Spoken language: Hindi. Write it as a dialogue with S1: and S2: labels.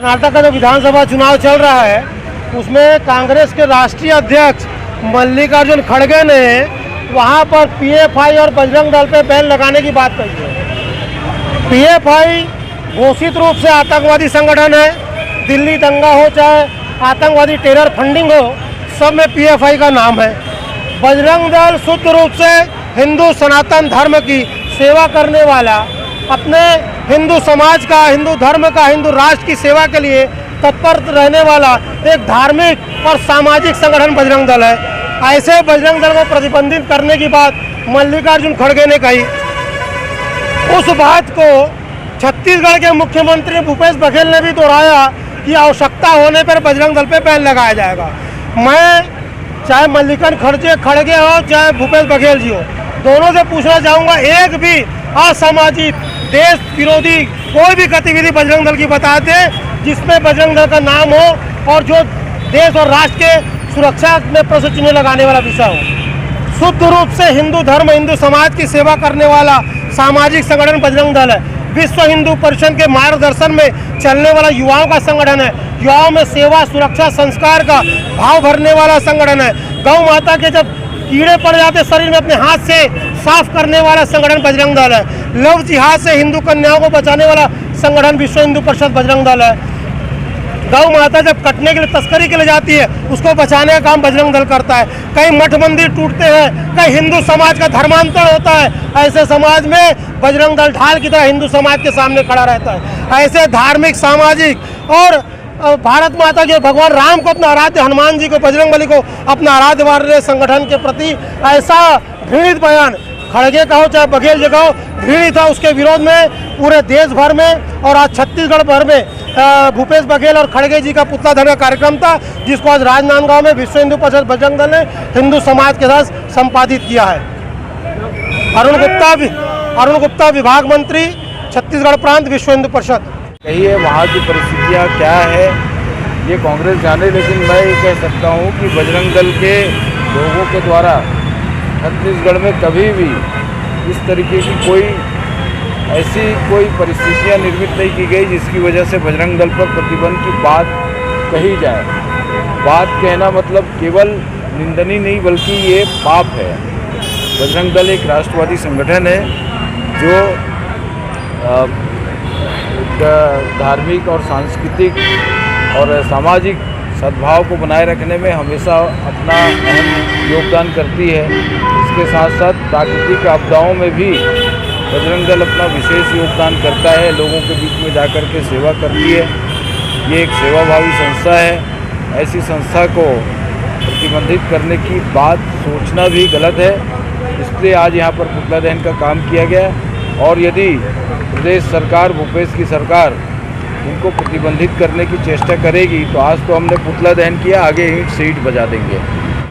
S1: कर्नाटक का जो विधानसभा चुनाव चल रहा है उसमें कांग्रेस के राष्ट्रीय अध्यक्ष मल्लिकार्जुन खड़गे ने वहां पर पीएफआई और बजरंग दल पे बैन लगाने की बात कही है। पीएफआई घोषित रूप से आतंकवादी संगठन है। दिल्ली दंगा हो चाहे आतंकवादी टेरर फंडिंग हो, सब में पीएफआई का नाम है। बजरंग दल शुद्ध रूप से हिंदू सनातन धर्म की सेवा करने वाला, अपने हिंदू समाज का, हिंदू धर्म का, हिंदू राष्ट्र की सेवा के लिए तत्पर रहने वाला एक धार्मिक और सामाजिक संगठन बजरंग दल है। ऐसे बजरंग दल को प्रतिबंधित करने की बात मल्लिकार्जुन खड़गे ने कही। उस बात को छत्तीसगढ़ के मुख्यमंत्री भूपेश बघेल ने भी दोहराया कि आवश्यकता होने पर बजरंग दल पे बैन लगाया जाएगा। मैं चाहे मल्लिकार्जुन खड़गे हो चाहे भूपेश बघेल जी हो, दोनों से पूछना चाहूँगा, एक भी असामाजिक देश विरोधी कोई भी गतिविधि बजरंग दल की बता दें जिसमें बजरंग दल का नाम हो और जो देश और राष्ट्र के सुरक्षा में प्रश्न चिन्ह लगाने वाला विषय हो। शुद्ध रूप से हिंदू धर्म, हिंदू समाज की सेवा करने वाला सामाजिक संगठन बजरंग दल है। विश्व हिंदू परिषद के मार्गदर्शन में चलने वाला युवाओं का संगठन है। युवाओं में सेवा, सुरक्षा, संस्कार का भाव भरने वाला संगठन है। गौ माता के जब कीड़े पड़ जाते शरीर में अपने हाथ से साफ करने वाला संगठन बजरंग दल है। लव जिहाद से हिंदू कन्याओं को बचाने वाला संगठन विश्व हिंदू परिषद बजरंग दल है। गौ माता जब कटने के लिए, तस्करी के लिए जाती है, उसको बचाने का काम बजरंग दल करता है। कई मठ मंदिर टूटते हैं, कई हिंदू समाज का धर्मांतरण होता है, ऐसे समाज में बजरंग दल ढाल की तरह हिंदू समाज के सामने खड़ा रहता है। ऐसे धार्मिक, सामाजिक और भारत माता के भगवान राम को अपना आराध्य, हनुमान जी को, बजरंगबली को अपना आराध्य मान रहे संगठन के प्रति ऐसा घृणित बयान खड़गे का हो चाहे बघेल जी का हो, घृणित था। उसके विरोध में पूरे देश भर में और आज छत्तीसगढ़ भर में भूपेश बघेल और खड़गे जी का पुतला दहन का कार्यक्रम था, जिसको आज राजनांदगांव में विश्व हिंदू परिषद बजरंग दल ने हिंदू समाज के साथ संपादित किया है। अरुण गुप्ता विभाग मंत्री, छत्तीसगढ़ प्रांत, विश्व हिंदू परिषद।
S2: कहिए वहाँ की परिस्थितियाँ क्या है ये कांग्रेस जाने, लेकिन मैं ये कह सकता हूँ कि बजरंग दल के लोगों के द्वारा छत्तीसगढ़ में कभी भी इस तरीके की कोई परिस्थितियाँ निर्मित नहीं की गई जिसकी वजह से बजरंग दल पर प्रतिबंध की बात कही जाए। बात कहना मतलब केवल निंदनीय नहीं बल्कि ये पाप है। बजरंग दल एक राष्ट्रवादी संगठन है जो धार्मिक और सांस्कृतिक और सामाजिक सद्भाव को बनाए रखने में हमेशा अपना अहम योगदान करती है। इसके साथ साथ प्राकृतिक आपदाओं में भी बजरंग दल अपना विशेष योगदान करता है, लोगों के बीच में जाकर के सेवा करती है। ये एक सेवाभावी संस्था है। ऐसी संस्था को प्रतिबंधित करने की बात सोचना भी गलत है। इसलिए आज यहाँ पर पुतला दहन का काम किया गया और यदि प्रदेश सरकार, भूपेश की सरकार इनको प्रतिबंधित करने की चेष्टा करेगी तो आज तो हमने पुतला दहन किया, आगे ईंट से ईंट बजा देंगे।